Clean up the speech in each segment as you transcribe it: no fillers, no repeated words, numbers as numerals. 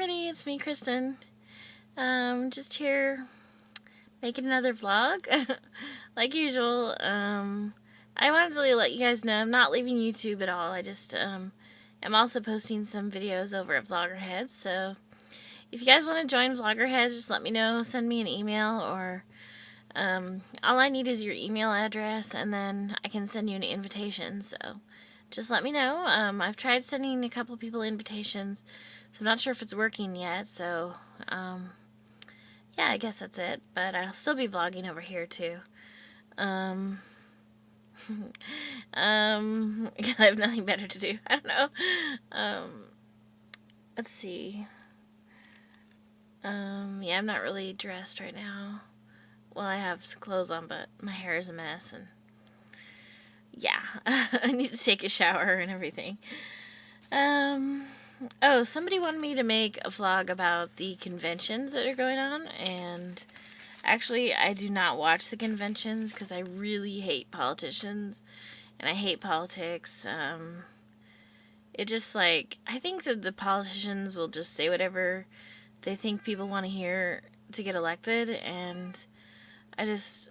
everybody, it's me, Kristen. Just here making another vlog. Like usual. I wanted to let you guys know I'm not leaving YouTube at all. I just am also posting some videos over at Vloggerheads. So if you guys want to join Vloggerheads, just let me know. Send me an email, or all I need is your email address, and then I can send you an invitation. So just let me know. I've tried sending a couple people invitations, so I'm not sure if it's working yet. So yeah, I guess that's it. But I'll still be vlogging over here too. Because I have nothing better to do. I don't know. Let's see. Yeah, I'm not really dressed right now. Well, I have some clothes on, but my hair is a mess, and yeah, I need to take a shower and everything. Oh, somebody wanted me to make a vlog about the conventions that are going on, and actually, I do not watch the conventions because I really hate politicians, and I hate politics. It just, like, I think that the politicians will just say whatever they think people want to hear to get elected, and I just...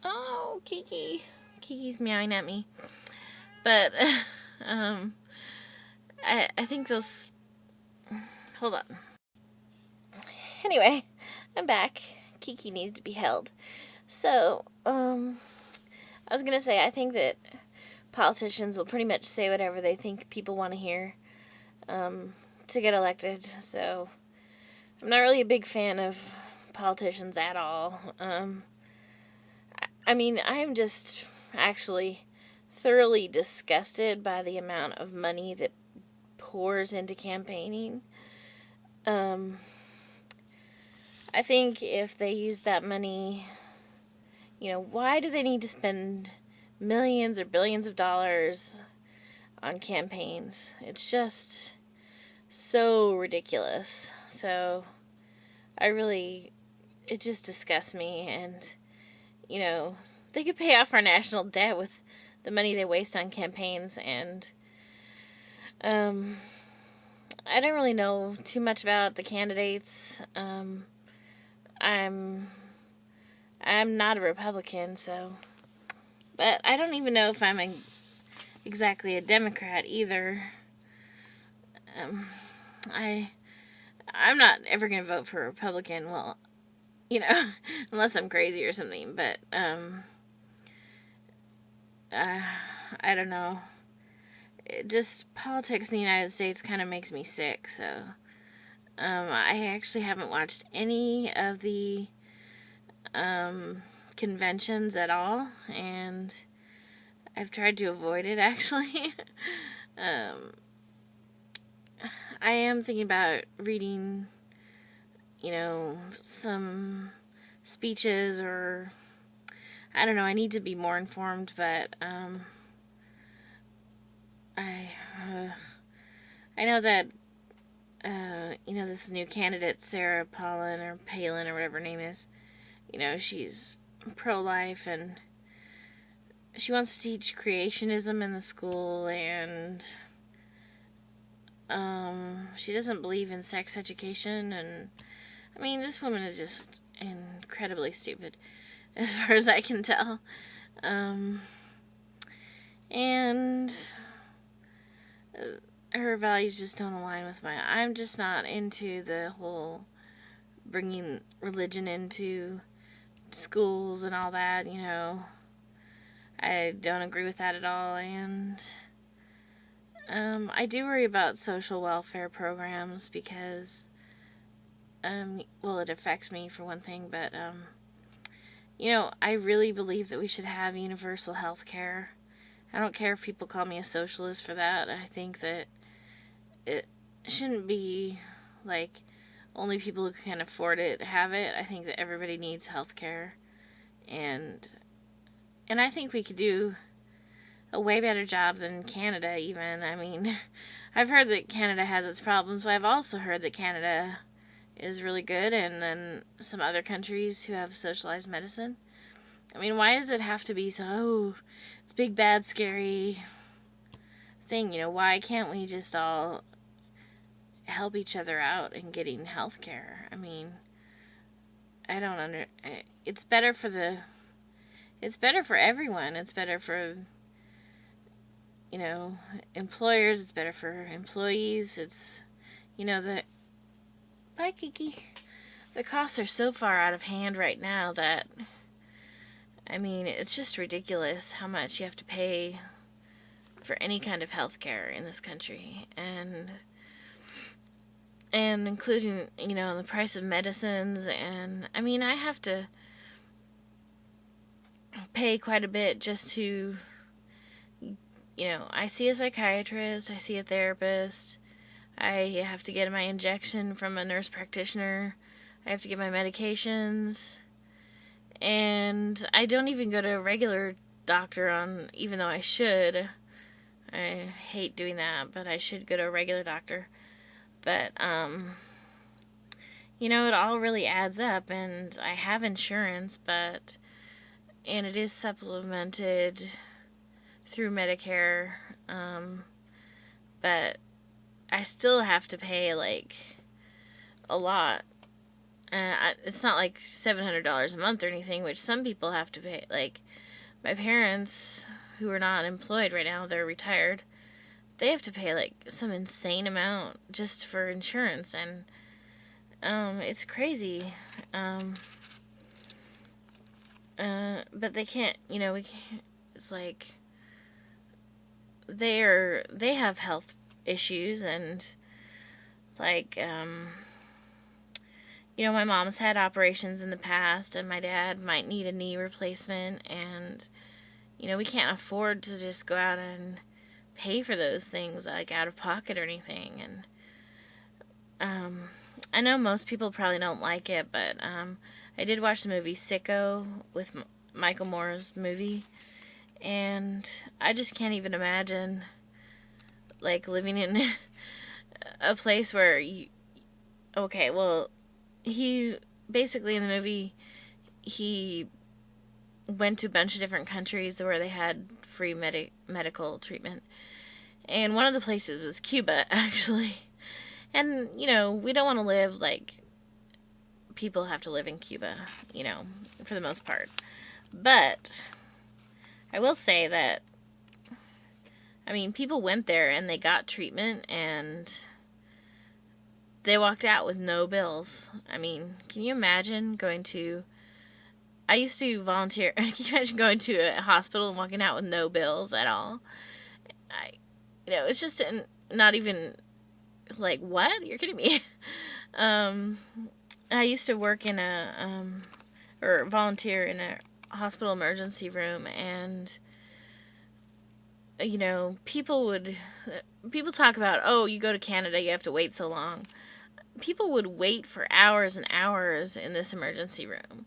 Oh, Kiki. Kiki's meowing at me. But, I think they'll... Hold on. Anyway, I'm back. Kiki needed to be held. So, I was gonna say, I think that politicians will pretty much say whatever they think people want to hear, to get elected. So, I'm not really a big fan of politicians at all. I mean, I'm just actually thoroughly disgusted by the amount of money that pours into campaigning. I think if they use that money, you know, why do they need to spend millions or billions of dollars on campaigns? It's just so ridiculous. So, it just disgusts me. And, you know, they could pay off our national debt with the money they waste on campaigns. And, I don't really know too much about the candidates. I'm not a Republican, so, but I don't even know if I'm exactly a Democrat either. I'm not ever going to vote for a Republican, well, you know, unless I'm crazy or something, but, I don't know. Just politics in the United States kind of makes me sick, so, I actually haven't watched any of the, conventions at all, and I've tried to avoid it, actually. I am thinking about reading, you know, some speeches, or, I don't know, I need to be more informed, but, I know that, you know, this new candidate, Sarah Palin, or Palin, or whatever her name is, you know, she's pro-life, and she wants to teach creationism in the school, and, she doesn't believe in sex education, and, I mean, this woman is just incredibly stupid, as far as I can tell, and her values just don't align with mine. I'm just not into the whole bringing religion into schools and all that, you know. I don't agree with that at all, and I do worry about social welfare programs because, well, it affects me for one thing, but, you know, I really believe that we should have universal health care. I don't care if people call me a socialist for that. I think that it shouldn't be, like, only people who can afford it have it. I think that everybody needs health care. And I think we could do a way better job than Canada, even. I mean, I've heard that Canada has its problems, but I've also heard that Canada is really good, and then some other countries who have socialized medicine. I mean, why does it have to be so, oh, it's big, bad, scary thing, you know? Why can't we just all help each other out in getting health care. I mean, I don't under. It's better for the. It's better for everyone. It's better for, employers. It's better for employees. It's, the. Bye, Kiki. The costs are so far out of hand right now that, I mean, it's just ridiculous how much you have to pay for any kind of health care in this country. And including, the price of medicines. And, I mean, I have to pay quite a bit just to, I see a psychiatrist, I see a therapist, I have to get my injection from a nurse practitioner, I have to get my medications, and I don't even go to a regular doctor even though I should. I hate doing that, but I should go to a regular doctor. But, it all really adds up, and I have insurance, and it is supplemented through Medicare, but I still have to pay, a lot. It's not like $700 a month or anything, which some people have to pay. My parents, who are not employed right now, they're retired, they have to pay, some insane amount just for insurance, and, it's crazy. But they can't, it's they have health issues, and, my mom's had operations in the past, and my dad might need a knee replacement, and, we can't afford to just go out and pay for those things, out of pocket or anything, and, I know most people probably don't like it, but, I did watch the movie Sicko with Michael Moore's movie, and I just can't even imagine, living in a place where he, basically in the movie, he went to a bunch of different countries where they had free medical treatment, and one of the places was Cuba, actually, and, we don't want to live people have to live in Cuba, for the most part. But I will say that, people went there and they got treatment and they walked out with no bills. Can you imagine I used to volunteer. Can you imagine going to a hospital and walking out with no bills at all? It's just not even, what? You're kidding me. I used to work in or volunteer in a hospital emergency room, and, people talk about, oh, you go to Canada, you have to wait so long. People would wait for hours and hours in this emergency room,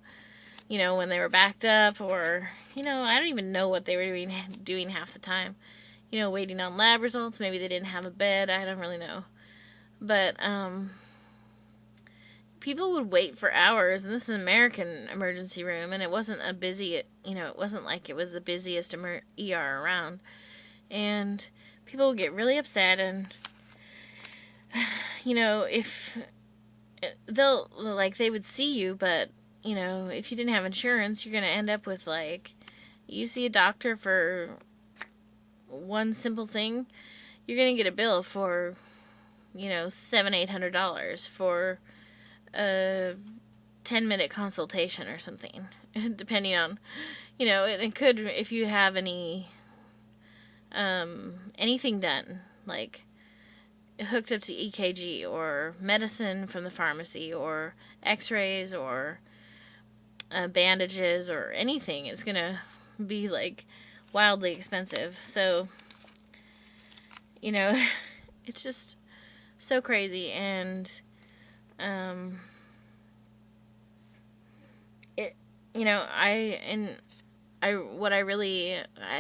when they were backed up, or, I don't even know what they were doing half the time, waiting on lab results. Maybe they didn't have a bed, I don't really know, but, people would wait for hours, and this is an American emergency room, and it wasn't it wasn't like it was the busiest ER around, and people would get really upset, and, if they would see you, but, if you didn't have insurance, you're going to end up with, you see a doctor for one simple thing, you're going to get a bill for, $700-800 for a 10-minute consultation or something, depending on, it could, if you have anything done, hooked up to EKG, or medicine from the pharmacy, or x-rays, or bandages, or anything, it's gonna be, wildly expensive, so, it's just so crazy, and, I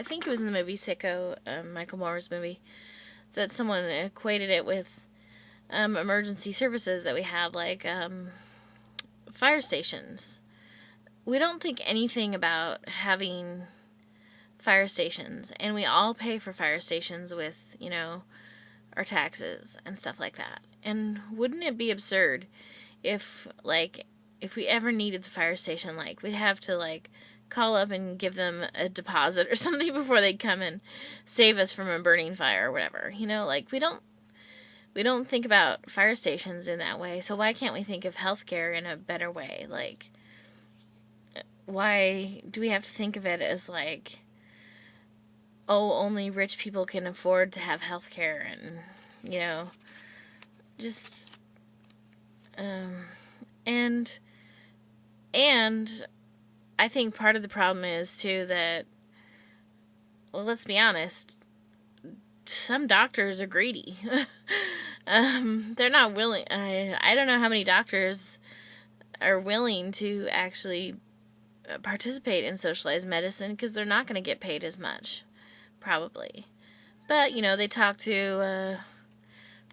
think it was in the movie Sicko, Michael Moore's movie, that someone equated it with, emergency services that we have, fire stations. We don't think anything about having fire stations, and we all pay for fire stations with, our taxes and stuff like that. And wouldn't it be absurd if, like, if we ever needed the fire station, like, we'd have to, like, call up and give them a deposit or something before they'd come and save us from a burning fire or whatever. You know, like, we don't think about fire stations in that way. So why can't we think of healthcare in a better way? Like, why do we have to think of it as like, oh, only rich people can afford to have healthcare, and, you know, just and I think part of the problem is too that, well, let's be honest, some doctors are greedy. They're not willing. I don't know how many doctors are willing to actually participate in socialized medicine because they're not going to get paid as much, probably. But, you know, they talked to a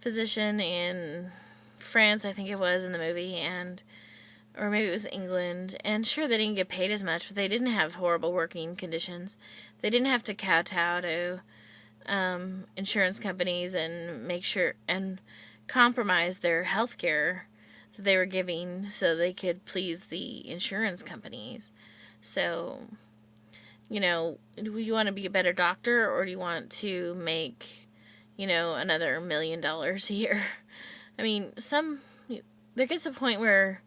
physician in France, I think it was, in the movie, and or maybe it was England, and sure, they didn't get paid as much, but they didn't have horrible working conditions. They didn't have to kowtow to insurance companies and make sure and compromise their health care that they were giving so they could please the insurance companies. So, you know, do you want to be a better doctor, or do you want to make, you know, another $1 million a year? I mean, there gets a point where,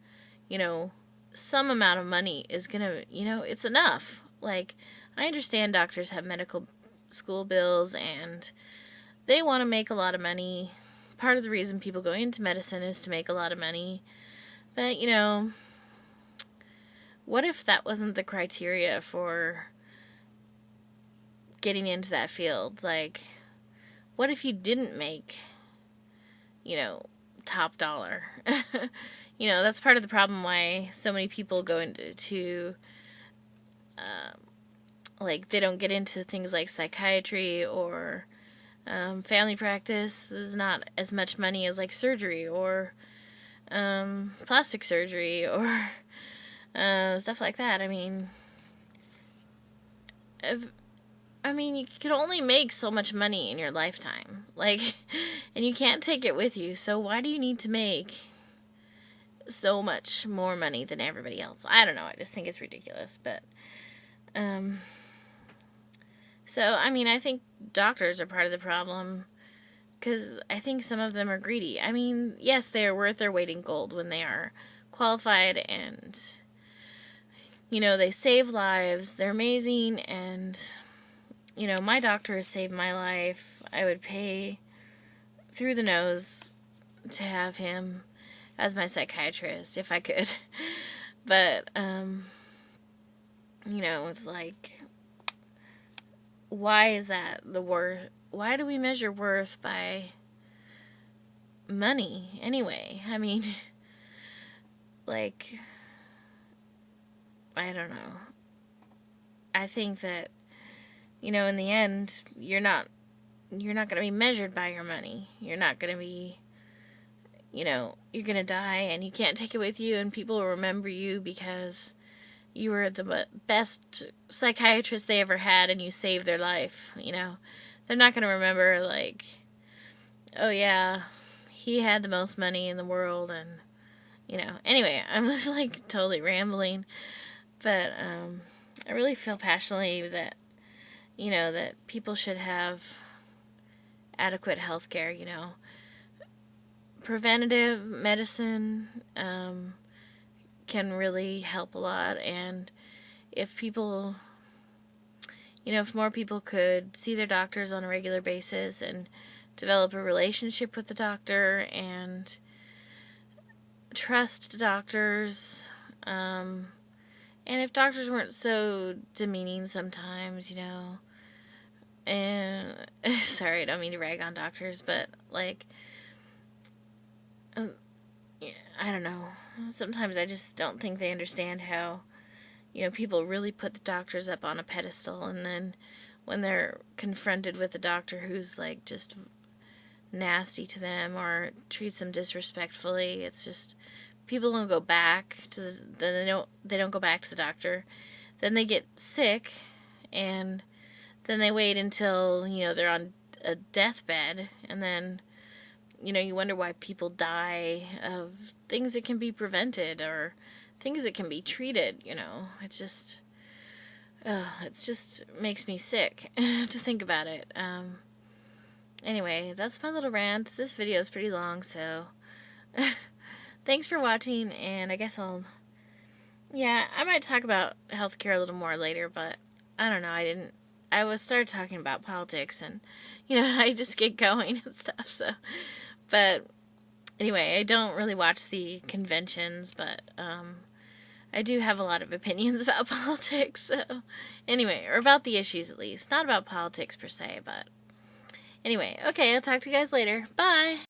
you know, some amount of money is gonna, you know, it's enough. Like, I understand doctors have medical school bills and they want to make a lot of money. Part of the reason people go into medicine is to make a lot of money. But, you know, what if that wasn't the criteria for getting into that field? Like, what if you didn't make, you know, top dollar? You know, that's part of the problem why so many people go into like, they don't get into things like psychiatry or family practice. Is not as much money as, like, surgery or plastic surgery or stuff like that. I mean, you can only make so much money in your lifetime. Like, and you can't take it with you. So why do you need to make so much more money than everybody else? I don't know. I just think it's ridiculous. But, so, I mean, I think doctors are part of the problem because I think some of them are greedy. I mean, yes, they are worth their weight in gold when they are qualified and, you know, they save lives. They're amazing, and, you know, my doctor has saved my life. I would pay through the nose to have him as my psychiatrist if I could. But, you know, it's like, why is that the worth? Why do we measure worth by money anyway? I mean, like, I don't know. I think that, you know, in the end, you're not going to be measured by your money. You're not going to be, you know, you're going to die and you can't take it with you, and people will remember you because you were the best psychiatrist they ever had and you saved their life, you know. They're not going to remember, like, oh yeah, he had the most money in the world, and, you know. Anyway, I'm just, like, totally rambling. But I really feel passionately that, you know, that people should have adequate health care, you know. Preventative medicine can really help a lot, and if people, you know, if more people could see their doctors on a regular basis and develop a relationship with the doctor and trust doctors, and if doctors weren't so demeaning sometimes, you know, and sorry, I don't mean to rag on doctors, but, like, I don't know. Sometimes I just don't think they understand how, you know, people really put the doctors up on a pedestal, and then when they're confronted with a doctor who's, like, just nasty to them or treats them disrespectfully, it's just, people don't go back to they don't go back to the doctor. Then they get sick, and then they wait until, you know, they're on a deathbed, and then, you wonder why people die of things that can be prevented or things that can be treated. It just makes me sick to think about it. Anyway, that's my little rant. This video is pretty long, so thanks for watching, and I guess I might talk about healthcare a little more later, but I don't know, I started talking about politics, and, I just get going and stuff, so, but, anyway, I don't really watch the conventions, but, I do have a lot of opinions about politics, so, anyway, or about the issues at least, not about politics per se, but, anyway, okay, I'll talk to you guys later, bye!